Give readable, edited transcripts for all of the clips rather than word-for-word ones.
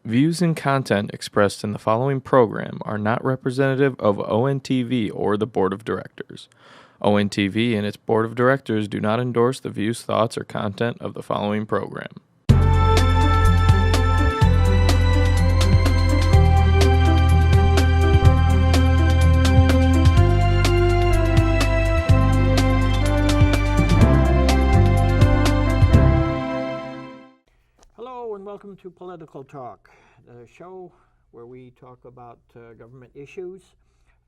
Views and content expressed in the following program are not representative of ONTV or the Board of Directors. ONTV and its Board of Directors do not endorse the views, thoughts, or content of the following program. Hello and welcome to Political Talk, the show where we talk about government issues.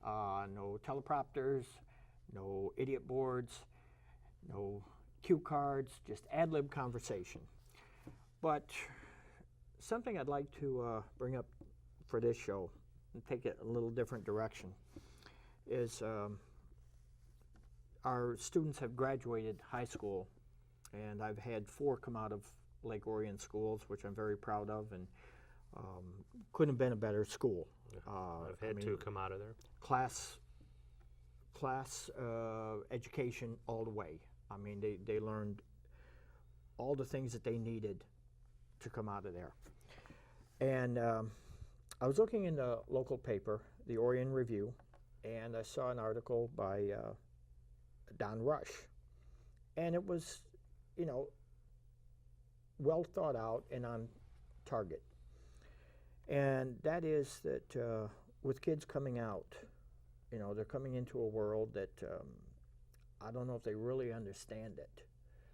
No teleprompters, no idiot boards, no cue cards, just ad-lib conversation. But something I'd like to bring up for this show and take it a little different direction is our students have graduated high school, and I've had 4 come out of Lake Orion schools, which I'm very proud of, and couldn't have been a better school. I've had 2 come out of there. Class education all the way. I mean, they learned all the things that they needed to come out of there. And I was looking in the local paper, the Orion Review, and I saw an article by Don Rush. And it was, well thought out and on target. And that is that with kids coming out, they're coming into a world that I don't know if they really understand it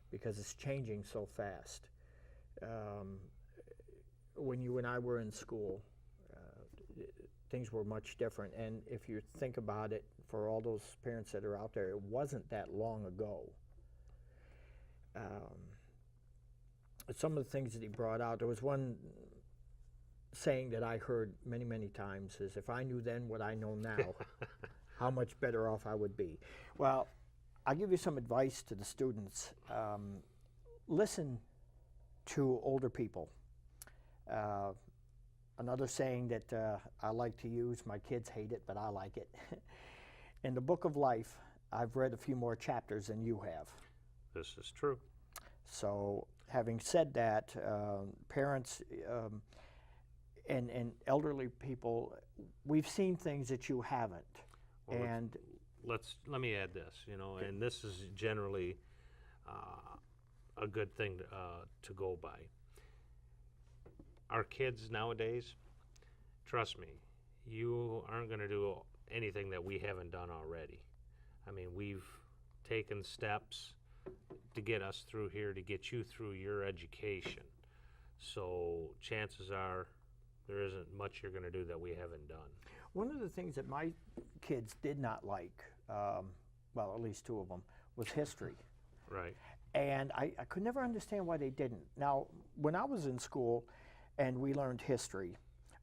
because it's changing so fast. When you and I were in school, things were much different. And if you think about it, for all those parents that are out there, it wasn't that long ago. Some of the things that he brought out, there was one saying that I heard many, many times is, if I knew then what I know now, how much better off I would be. Well, I'll give you some advice to the students. Listen to older people. Another saying that I like to use, my kids hate it, but I like it. In the Book of Life, I've read a few more chapters than you have. This is true. So, having said that, parents and elderly people, we've seen things that you haven't. Well, and let me add this, and this is generally a good thing to go by. Our kids nowadays, trust me, you aren't going to do anything that we haven't done already. I mean, we've taken steps to get us through here, to get you through your education. So chances are there isn't much you're going to do that we haven't done. One of the things that my kids did not like, well, at least 2 of them, was history. Right. And I could never understand why they didn't. Now, when I was in school and we learned history,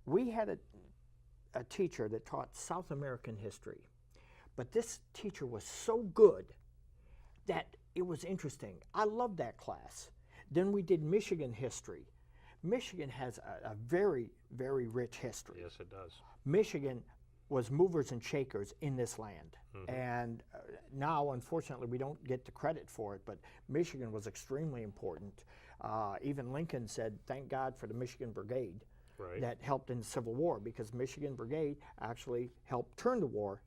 we had a teacher that taught South American history. But this teacher was so good that it was interesting. I loved that class. Then we did Michigan history. Michigan has a very, very rich history. Yes, it does. Michigan was movers and shakers in this land. Mm-hmm. And now, unfortunately, we don't get the credit for it, but Michigan was extremely important. Even Lincoln said, thank God for the Michigan Brigade Right. that helped in the Civil War, because Michigan Brigade actually helped turn the war.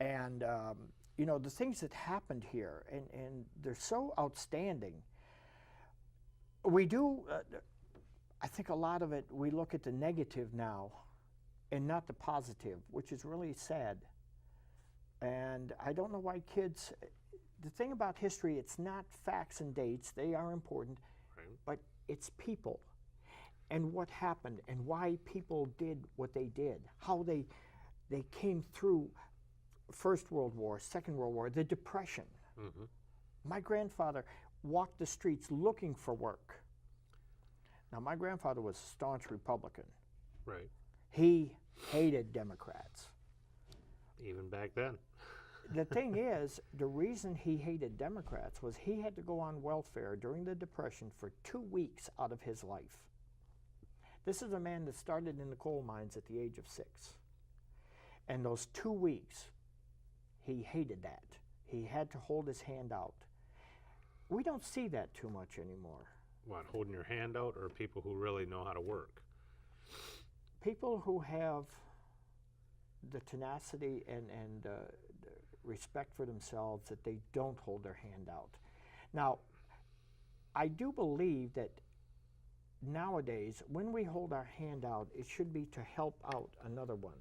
And the things that happened here, and they're so outstanding. We do, I think a lot of it, we look at the negative now and not the positive, which is really sad. And I don't know why kids, the thing about history, it's not facts and dates, they are important, Right. but it's people and what happened and why people did what they did, how they came through First World War, Second World War, the Depression. Mm-hmm. My grandfather walked the streets looking for work. Now, my grandfather was a staunch Republican. Right. He hated Democrats. Even back then. The thing is, the reason he hated Democrats was he had to go on welfare during the Depression for 2 weeks out of his life. This is a man that started in the coal mines at the age of 6. And those 2 weeks, he hated that. He had to hold his hand out. We don't see that too much anymore. What, holding your hand out, or people who really know how to work? people who have the tenacity and respect for themselves, that they don't hold their hand out. Now, I do believe that nowadays, when we hold our hand out, it should be to help out another one,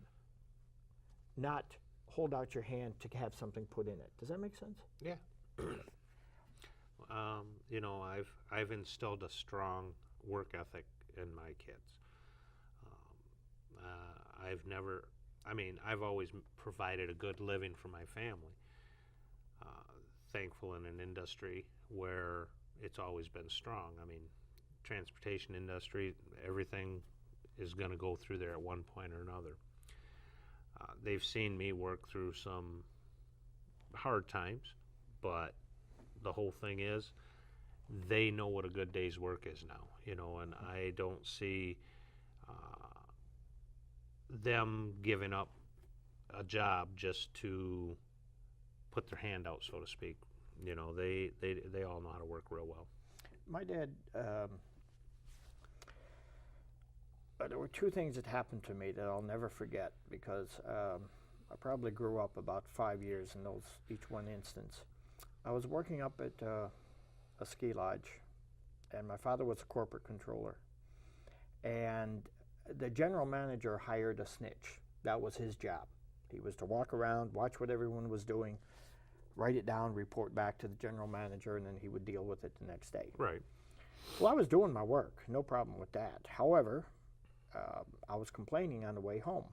not hold out your hand to have something put in it. Does that make sense? Yeah. You know, I've instilled a strong work ethic in my kids. I've always provided a good living for my family. Thankful in an industry where it's always been strong. I mean, transportation industry, everything is going to go through there at one point or another. They've seen me work through some hard times, but the whole thing is they know what a good day's work is now, you know, and I don't see them giving up a job just to put their hand out, so to speak. You know, they all know how to work real well. My dad, there were two things that happened to me that I'll never forget, because I probably grew up about 5 years in each one instance. I was working up at a ski lodge, and my father was a corporate controller. And the general manager hired a snitch. That was his job. He was to walk around, watch what everyone was doing, write it down, report back to the general manager, and then he would deal with it the next day. Right. Well, I was doing my work, no problem with that. However, I was complaining on the way home.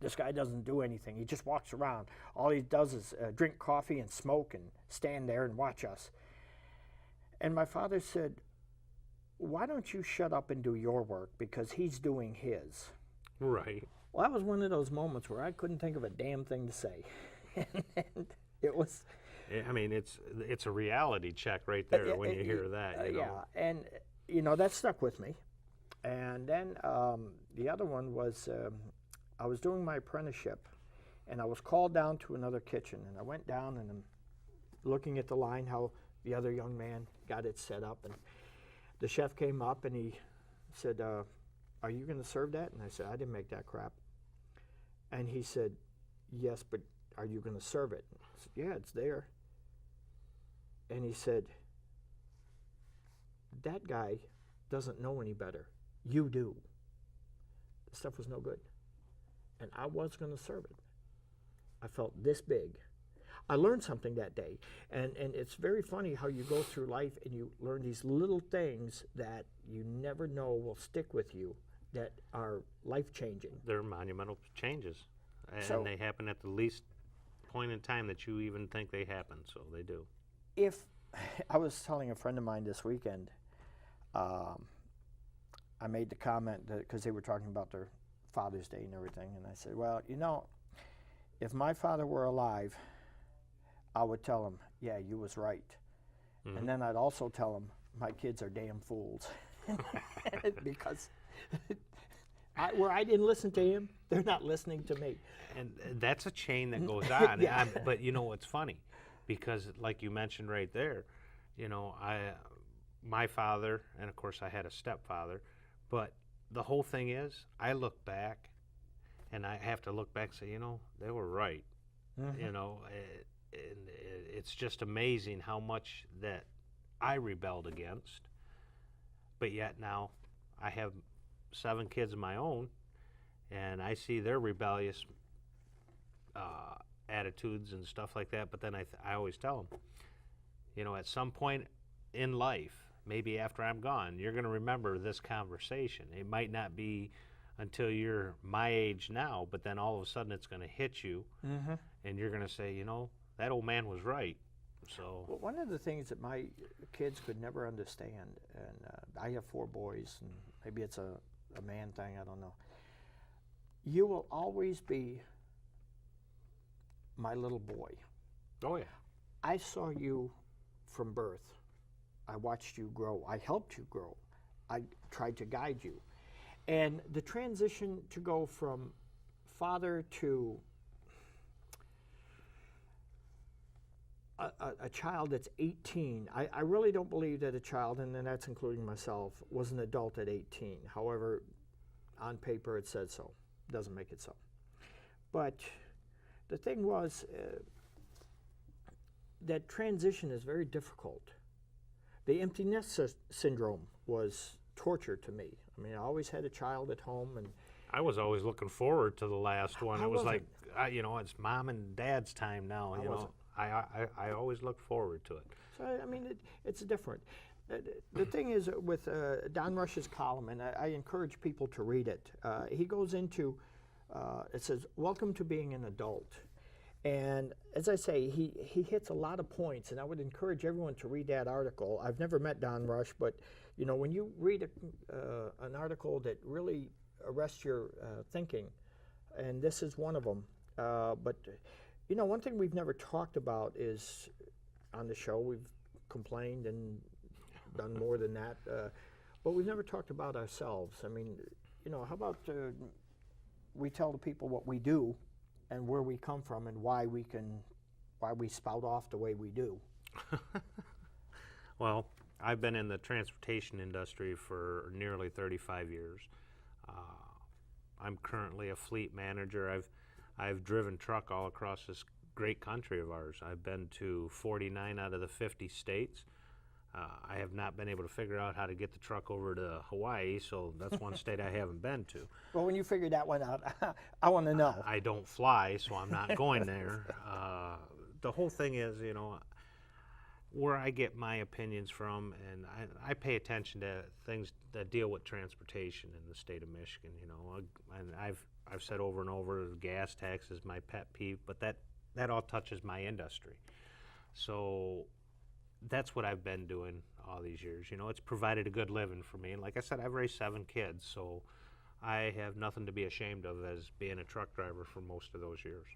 This guy doesn't do anything. He just walks around. All he does is drink coffee and smoke and stand there and watch us. And my father said, "Why don't you shut up and do your work, because he's doing his?" Right. Well, that was one of those moments where I couldn't think of a damn thing to say. And it was... I mean, it's a reality check right there when you hear that, you know. Yeah, and, you know, that stuck with me. And then the other one was, I was doing my apprenticeship, and I was called down to another kitchen, and I went down and I'm looking at the line, how the other young man got it set up, and the chef came up and he said, "Are you going to serve that?" And I said, "I didn't make that crap." And he said, "Yes, but are you going to serve it?" I said, "Yeah, it's there." And he said, "That guy doesn't know any better. You do." The stuff was no good. And I was going to serve it. I felt this big. I learned something that day. And it's very funny how you go through life and you learn these little things that you never know will stick with you, that are life-changing. They're monumental changes. So- And they happen at the least point in time that you even think they happen, so they do. If I was telling a friend of mine this weekend, I made the comment that, because they were talking about their Father's Day and everything, and I said, "Well, you know, if my father were alive, I would tell him, yeah, you was right." Mhm. And then I'd also tell him, my kids are damn fools. Because where I didn't listen to him, they're not listening to me. And that's a chain that goes on. Yeah. But you know what's funny? Because like you mentioned right there, you know, my father, and of course I had a stepfather, but the whole thing is, I look back, and I have to look back and say, you know, they were right. Mhm. You know, and it's just amazing how much that I rebelled against, but yet now I have 7 kids of my own, and I see their rebellious attitudes and stuff like that. But then I always tell them, you know, at some point in life, maybe after I'm gone, you're going to remember this conversation. It might not be until you're my age now, but then all of a sudden it's going to hit you, Mm-hmm. and you're going to say, you know, that old man was right. So Well, one of the things that my kids could never understand, and I have 4 boys, and maybe it's a man thing, I don't know. You will always be my little boy. oh yeah, I saw you from birth. I watched you grow. I helped you grow. I tried to guide you. And the transition to go from father to a child that's 18, I really don't believe that a child, and then that's including myself, was an adult at 18. However, on paper it says so. Doesn't make it so. But the thing was, that transition is very difficult. The empty nest syndrome was torture to me. I mean, I always had a child at home, and I was always looking forward to the last one. I It was wasn't. like, it's mom and dad's time now. I You know, wasn't. I always look forward to it. So, I mean, it's different. The thing is with Don Rush's column, and I encourage people to read it, he goes into, it says, welcome to being an adult. And as I say, he hits a lot of points, and I would encourage everyone to read that article. I've never met Don Rush, but you know, when you read an article that really arrests your thinking, and this is one of them. But you know, one thing we've never talked about is on the show we've complained and done more than that, but we've never talked about ourselves. I mean, you know, how about we tell the people what we do and where we come from and why we spout off the way we do. Well, I've been in the transportation industry for nearly 35 years. I'm currently a fleet manager. I've driven truck all across this great country of ours. I've been to 49 out of the 50 states. I have not been able to figure out how to get the truck over to Hawaii, so that's one state I haven't been to. Well, when you figure that one out, I want to know. I don't fly, so I'm not going there. The whole thing is, you know, where I get my opinions from, and I pay attention to things that deal with transportation in the state of Michigan. You know, and I've said over and over, the gas tax is my pet peeve, but that all touches my industry. So that's what I've been doing all these years. You know, it's provided a good living for me, and like I said, I've raised 7 kids, so I have nothing to be ashamed of as being a truck driver for most of those years.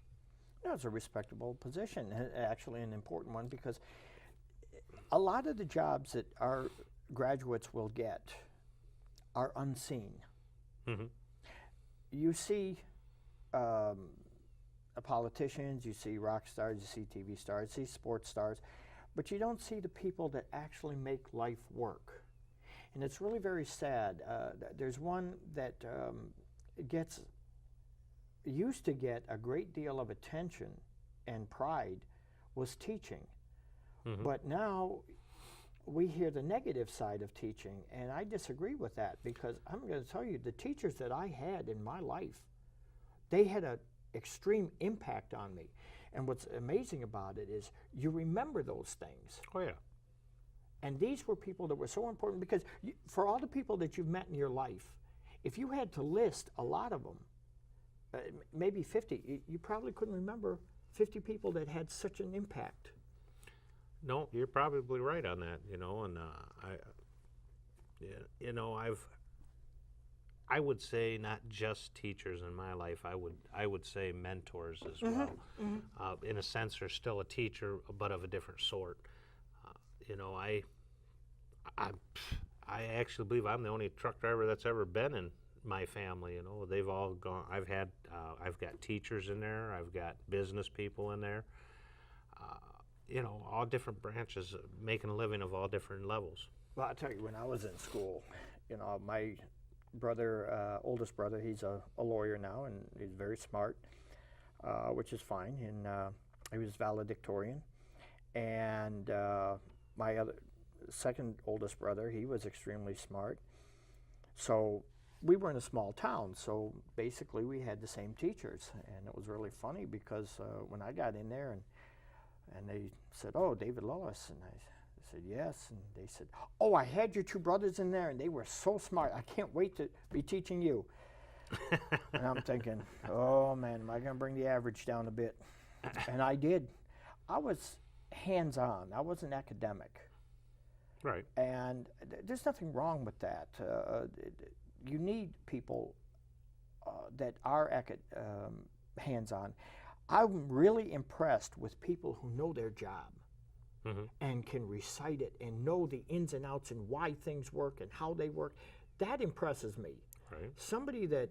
No, it's a respectable position, actually an important one, because a lot of the jobs that our graduates will get are unseen. Mm-hmm. You see politicians, you see rock stars, you see TV stars, you see sports stars, but you don't see the people that actually make life work. And it's really very sad. There's one that used to get a great deal of attention and pride, was teaching. Mm-hmm. But now we hear the negative side of teaching, and I disagree with that, because I'm going to tell you, the teachers that I had in my life, they had an extreme impact on me. And what's amazing about it is you remember those things. Oh, yeah. And these were people that were so important, because for all the people that you've met in your life, if you had to list a lot of them, maybe 50, you probably couldn't remember 50 people that had such an impact. No, you're probably right on that. You know, and I would say not just teachers in my life. I would say mentors as well. Mm-hmm. In a sense, they're still a teacher, but of a different sort. You know, I actually believe I'm the only truck driver that's ever been in my family. You know, they've all gone. I've got teachers in there. I've got business people in there. You know, all different branches, making a living of all different levels. Well, I'll tell you, when I was in school, you know, my brother, oldest brother, he's a lawyer now, and he's very smart, which is fine, and he was valedictorian. And my second oldest brother, he was extremely smart. So we were in a small town, so basically we had the same teachers, and it was really funny, because when I got in there and they said, "Oh, David Lewis," and I said, "Yes," and they said, "Oh, I had your 2 brothers in there, and they were so smart. I can't wait to be teaching you." And I'm thinking, oh man, am I going to bring the average down a bit? And I did. I was hands-on. I wasn't academic. Right. And there's nothing wrong with that. You need people that are hands-on. I'm really impressed with people who know their job. Mm-hmm. And can recite it and know the ins and outs and why things work and how they work. That impresses me. Right. Somebody that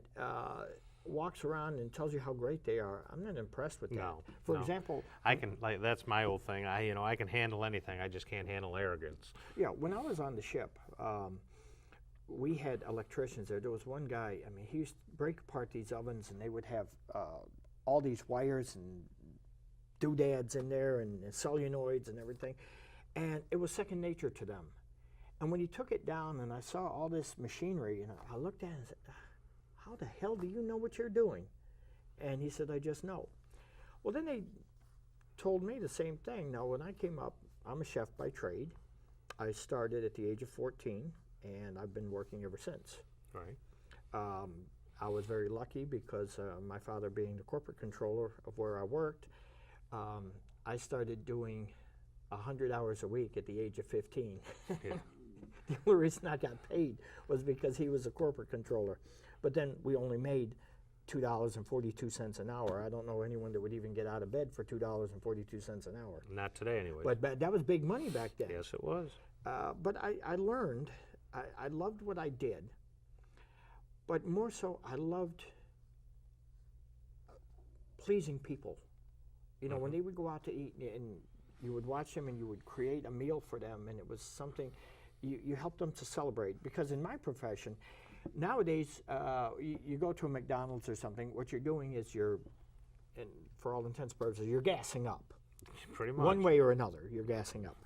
walks around and tells you how great they are, I'm not impressed with that. No. For example, I can, like, that's my old thing. I can handle anything. I just can't handle arrogance. Yeah, when I was on the ship, we had electricians there. There was one guy, I mean, he used to break apart these ovens, and they would have all these wires and doodads in there and solenoids and everything. And it was second nature to them. And when he took it down and I saw all this machinery, and I looked at it and said, how the hell do you know what you're doing? And he said, I just know. Well, then they told me the same thing. Now, when I came up, I'm a chef by trade. I started at the age of 14, and I've been working ever since. Right. I was very lucky because my father being the corporate controller of where I worked, I started doing 100 hours a week at the age of 15. Yeah. The only reason I got paid was because he was a corporate controller. But then we only made $2.42 an hour. I don't know anyone that would even get out of bed for $2.42 an hour. Not today, anyway. But that was big money back then. Yes, it was. But I learned, I loved what I did. But more so, I loved pleasing people. You know, when they would go out to eat and you would watch them and you would create a meal for them, and it was something, you helped them to celebrate. Because in my profession, nowadays, you go to a McDonald's or something, what you're doing is and for all intents and purposes, you're gassing up. Pretty much. One way or another, you're gassing up.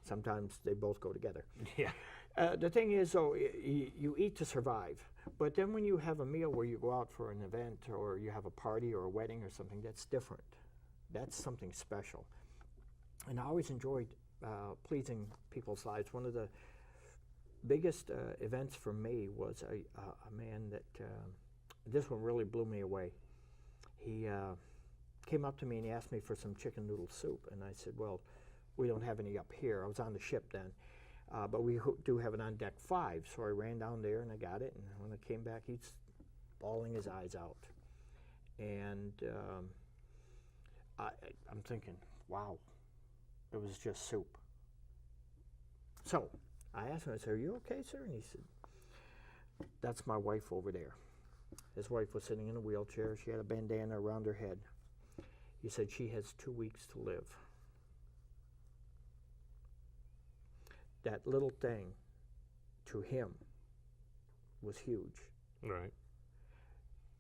Sometimes they both go together. Yeah. The thing is, though, you eat to survive. But then when you have a meal where you go out for an event or you have a party or a wedding or something, that's different. That's something special. And I always enjoyed pleasing people's lives. One of the biggest events for me was a man that, this one really blew me away. He came up to me and he asked me for some chicken noodle soup. And I said, well, we don't have any up here. I was on the ship then. But we do have it on deck 5. So I ran down there and I got it. And when I came back, he's bawling his eyes out. And I'm thinking, wow, it was just soup. So I asked him, I said, are you okay, sir? And he said, that's my wife over there. His wife was sitting in a wheelchair. She had a bandana around her head. He said, she has 2 weeks to live. That little thing, to him, was huge. Right.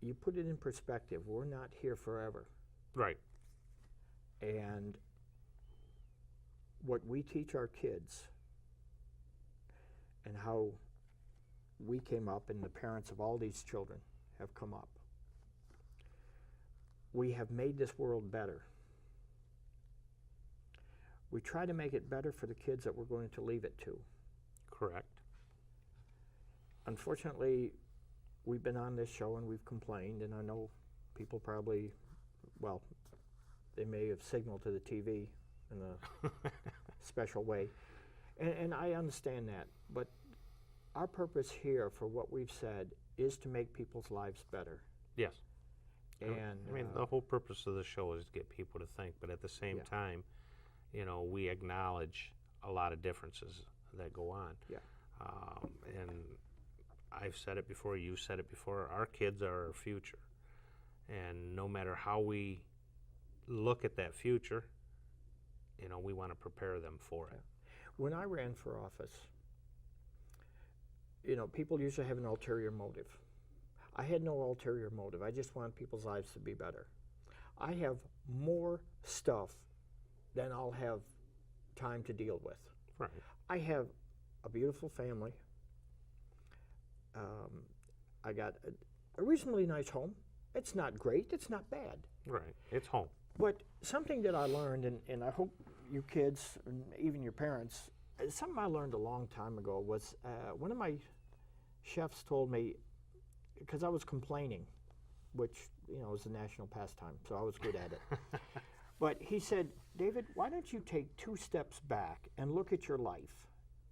You put it in perspective. We're not here forever. Right. And what we teach our kids and how we came up and the parents of all these children have come up, we have made this world better. We try to make it better for the kids that we're going to leave it to. Correct. Unfortunately, we've been on this show and we've complained, and I know people probably, well, they may have signaled to the TV in a special way. And I understand that, but our purpose here for what we've said is to make people's lives better. Yes. And I mean, the whole purpose of the show is to get people to think, but at the same time, you know, we acknowledge a lot of differences that go on. Yeah. And I've said it before, you said it before, our kids are our future. And no matter how we look at that future, you know, we want to prepare them for it. When I ran for office, you know, people usually have an ulterior motive. I had no ulterior motive. I just want people's lives to be better. I have more stuff than I'll have time to deal with. Right. I have a beautiful family. I got a reasonably nice home. It's not great, it's not bad. Right. It's home. But something that I learned, and I hope you kids, and even your parents, something I learned a long time ago was one of my chefs told me, because I was complaining, which, you know, is a national pastime, so I was good at it. But he said, David, why don't you take 2 steps back and look at your life,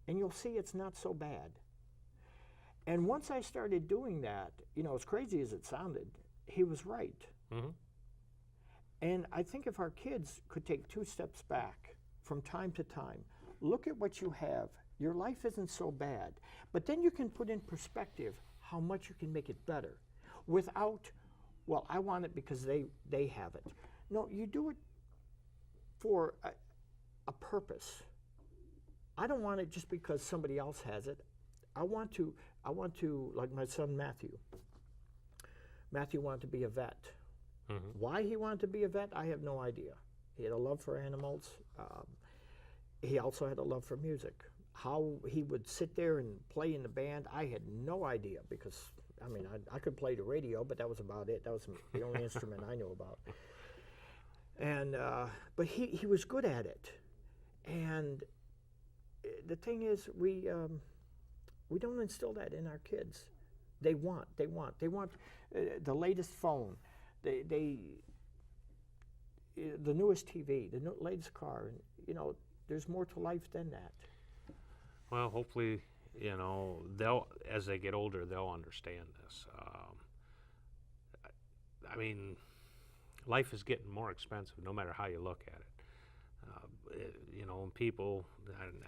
and you'll see it's not so bad. And once I started doing that, you know, as crazy as it sounded, he was right. Mm-hmm. And I think if our kids could take 2 steps back from time to time, look at what you have, your life isn't so bad. But then you can put in perspective how much you can make it better without, well, I want it because they have it. No, you do it for a purpose. I don't want it just because somebody else has it. I want to I want to, like my son Matthew. Matthew wanted to be a vet. Why he wanted to be a vet, I have no idea. He had a love for animals. He also had a love for music. How he would sit there and play in the band, I had no idea, because I mean, I could play the radio, but that was about it. That was the only instrument I knew about. And but he was good at it. And the thing is, we don't instill that in our kids. They want the latest phone, the newest TV, the latest car. And, you know, there's more to life than that. Well, hopefully, you know, they'll, as they get older, they'll understand this. I mean, life is getting more expensive no matter how you look at it. You know, people,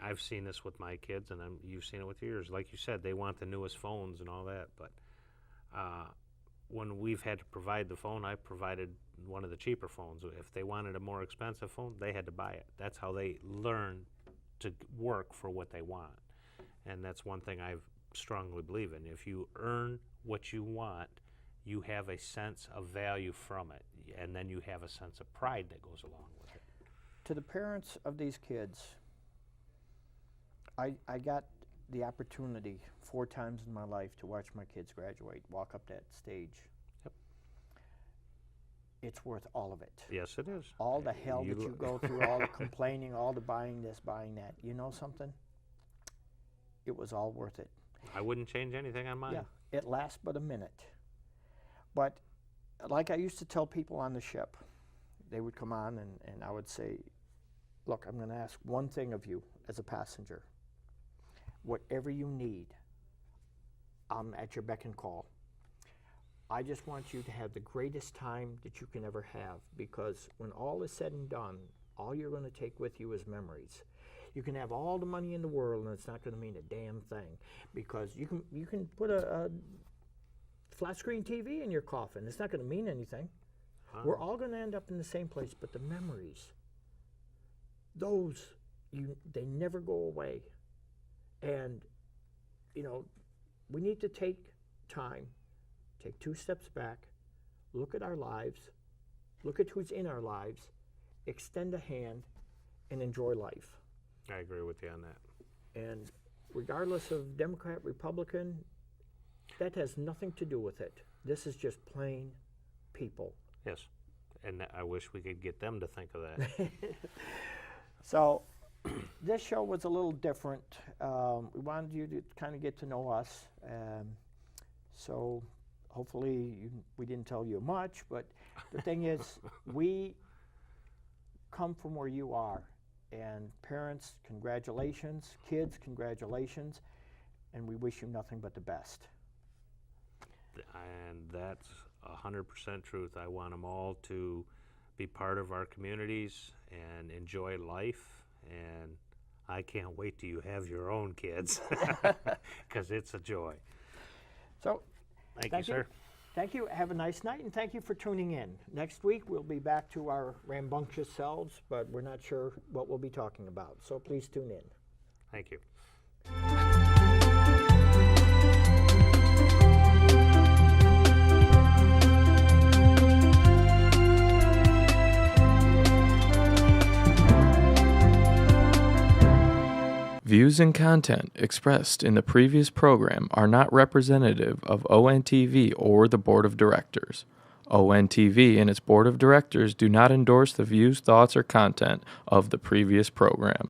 I've seen this with my kids, and you've seen it with yours. Like you said, they want the newest phones and all that. But when we've had to provide the phone, I provided one of the cheaper phones. If they wanted a more expensive phone, they had to buy it. That's how they learn to work for what they want. And that's one thing I strongly believe in. If you earn what you want, you have a sense of value from it, and then you have a sense of pride that goes along with it. To the parents of these kids, I got the opportunity 4 times in my life to watch my kids graduate, walk up that stage. Yep. It's worth all of it. Yes, it is. All the hell that you go through, all the complaining, all the buying this, buying that. You know something? It was all worth it. I wouldn't change anything on mine. Yeah, it lasts but a minute. But like I used to tell people on the ship, they would come on and I would say, look, I'm going to ask one thing of you as a passenger. Whatever you need, I'm at your beck and call. I just want you to have the greatest time that you can ever have, because when all is said and done, all you're going to take with you is memories. You can have all the money in the world, and it's not going to mean a damn thing, because you can put a flat screen TV in your coffin. It's not going to mean anything. We're all going to end up in the same place, but the memories, those, they never go away. And, you know, we need to take time, take 2 steps back, look at our lives, look at who's in our lives, extend a hand, and enjoy life. I agree with you on that. And regardless of Democrat, Republican, that has nothing to do with it. This is just plain people. Yes, and I wish we could get them to think of that. So this show was a little different. We wanted you to kind of get to know us. So hopefully we didn't tell you much, but the thing is, we come from where you are. And parents, congratulations. Kids, congratulations. And we wish you nothing but the best. And that's 100% truth. I want them all to be part of our communities and enjoy life. And I can't wait till you have your own kids, because it's a joy. So, thank you, sir. Thank you. Have a nice night, and thank you for tuning in. Next week, we'll be back to our rambunctious selves, but we're not sure what we'll be talking about. So please tune in. Thank you. Views and content expressed in the previous program are not representative of ONTV or the Board of Directors. ONTV and its Board of Directors do not endorse the views, thoughts, or content of the previous program.